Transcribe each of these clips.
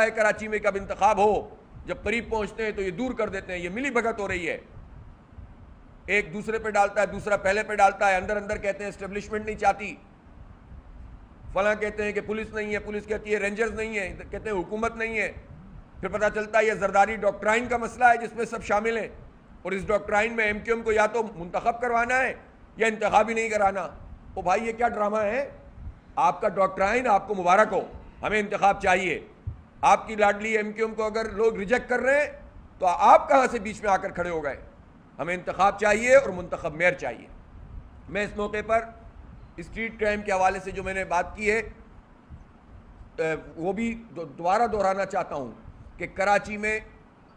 ہے کراچی میں کہ اب انتخاب ہو، جب قریب پہنچتے ہیں تو یہ دور کر دیتے ہیں. یہ ملی بھگت ہو رہی ہے، ایک دوسرے پہ ڈالتا ہے، دوسرا پہلے پہ ڈالتا ہے. اندر اندر کہتے ہیں اسٹیبلشمنٹ نہیں چاہتی، فلاں کہتے ہیں کہ پولیس نہیں ہے، پولیس کہتی ہے رینجرز نہیں ہے، کہتے ہیں حکومت نہیں ہے. پھر پتہ چلتا ہے یہ زرداری ڈاکٹرائن کا مسئلہ ہے جس میں سب شامل ہیں، اور اس ڈاکٹرائن میں ایم کیو ایم کو یا تو منتخب کروانا ہے یا انتخاب ہی نہیں کرانا. او بھائی یہ کیا ڈرامہ ہے؟ آپ کا ڈاکٹرائن آپ کو مبارک ہو، ہمیں انتخاب چاہیے. آپ کی لاڈلی ایم کیو ایم کو اگر لوگ ریجیکٹ کر رہے ہیں تو آپ کہاں سے بیچ میں آ کر کھڑے ہو گئے؟ ہمیں انتخاب چاہیے اور منتخب میئر چاہیے. میں اس موقع پر اسٹریٹ کرائم کے حوالے سے جو میں نے بات کی ہے وہ بھی دوبارہ دہرانا چاہتا ہوں کہ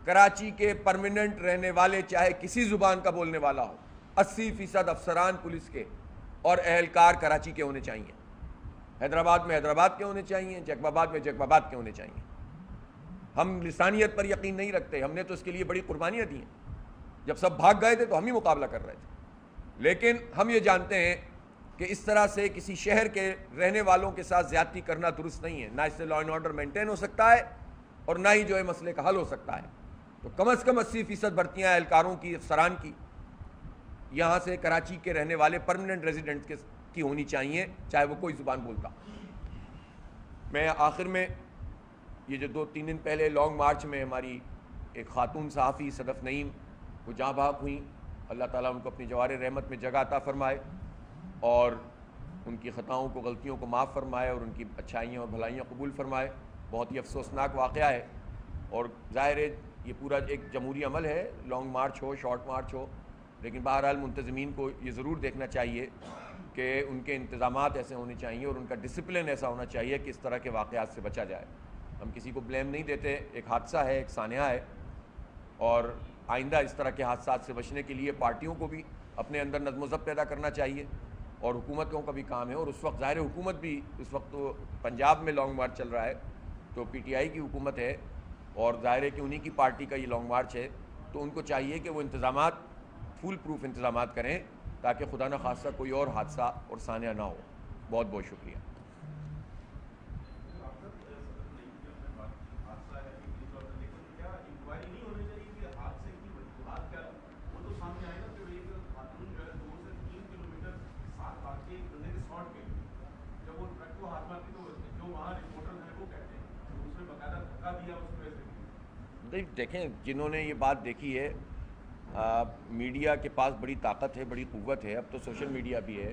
کراچی کے پرماننٹ رہنے والے چاہے کسی زبان کا بولنے والا ہو، 80% افسران پولیس کے اور اہلکار کراچی کے ہونے چاہیے. حیدرآباد میں حیدرآباد کے ہونے چاہیے، جیکب آباد میں جیکب آباد کے ہونے چاہیے. ہم لسانیت پر یقین نہیں رکھتے، ہم نے تو اس کے لیے بڑی قربانیاں دی ہیں. جب سب بھاگ گئے تھے تو ہم ہی مقابلہ کر رہے تھے. لیکن ہم یہ جانتے ہیں کہ اس طرح سے کسی شہر کے رہنے والوں کے ساتھ زیادتی کرنا درست نہیں ہے. نہ اس سے لا اینڈ آرڈر مینٹین ہو سکتا ہے اور نہ ہی جو ہے مسئلے کا حل ہو سکتا ہے. تو کم از کم 80% بھرتیاں اہلکاروں کی، افسران کی یہاں سے کراچی کے رہنے والے پرماننٹ ریزیڈنٹ کی ہونی چاہیے، چاہے وہ کوئی زبان بولتا. میں آخر میں یہ جو 2-3 دن پہلے لانگ مارچ میں ہماری ایک خاتون صحافی صدف نعیم وہ جاں بحق ہوئیں، اللہ تعالیٰ ان کو اپنی جوار رحمت میں جگہ عطا فرمائے اور ان کی خطاؤں کو، غلطیوں کو معاف فرمائے اور ان کی اچھائیاں اور بھلائیاں قبول فرمائے. بہت ہی افسوسناک واقعہ ہے اور ظاہر ہے یہ پورا ایک جمہوری عمل ہے، لانگ مارچ ہو، شارٹ مارچ ہو، لیکن بہرحال منتظمین کو یہ ضرور دیکھنا چاہیے کہ ان کے انتظامات ایسے ہونے چاہیے اور ان کا ڈسپلن ایسا ہونا چاہیے کہ اس طرح کے واقعات سے بچا جائے. ہم کسی کو بلیم نہیں دیتے، ایک حادثہ ہے، ایک سانحہ ہے، اور آئندہ اس طرح کے حادثات سے بچنے کے لیے پارٹیوں کو بھی اپنے اندر نظم و ضبط پیدا کرنا چاہیے اور حکومتوں کا بھی کام ہے. اور اس وقت ظاہر حکومت بھی، اس وقت تو پنجاب میں لانگ مارچ چل رہا ہے تو پی ٹی آئی کی حکومت ہے اور ظاہر ہے کہ انہی کی پارٹی کا یہ لانگ مارچ ہے، تو ان کو چاہیے کہ وہ انتظامات فول پروف انتظامات کریں تاکہ خدا نخواستہ کوئی اور حادثہ اور سانحہ نہ ہو. بہت بہت شکریہ. دیکھیں جنہوں نے یہ بات دیکھی ہے، میڈیا کے پاس بڑی طاقت ہے، بڑی قوت ہے. اب تو سوشل میڈیا بھی ہے،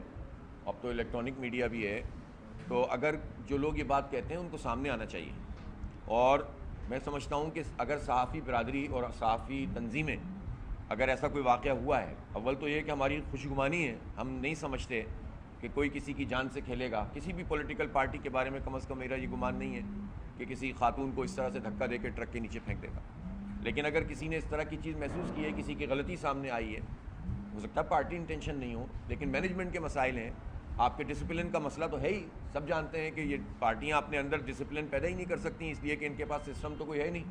اب تو الیکٹرانک میڈیا بھی ہے. تو اگر جو لوگ یہ بات کہتے ہیں ان کو سامنے آنا چاہیے. اور میں سمجھتا ہوں کہ اگر صحافی برادری اور صحافی تنظیمیں اگر ایسا کوئی واقعہ ہوا ہے، اول تو یہ کہ ہماری خوشگمانی ہے، ہم نہیں سمجھتے کہ کوئی کسی کی جان سے کھیلے گا. کسی بھی پولیٹیکل پارٹی کے بارے میں کم از کم میرا یہ گمان نہیں ہے کہ کسی خاتون کو اس طرح سے دھکا دے کے ٹرک کے نیچے پھینک دے گا. لیکن اگر کسی نے اس طرح کی چیز محسوس کی ہے، کسی کی غلطی سامنے آئی ہے، ہو سکتا ہے پارٹی انٹینشن نہیں ہو، لیکن مینجمنٹ کے مسائل ہیں، آپ کے ڈسپلن کا مسئلہ تو ہے ہی. سب جانتے ہیں کہ یہ پارٹیاں اپنے اندر ڈسپلن پیدا ہی نہیں کر سکتی اس لیے کہ ان کے پاس سسٹم تو کوئی ہے نہیں.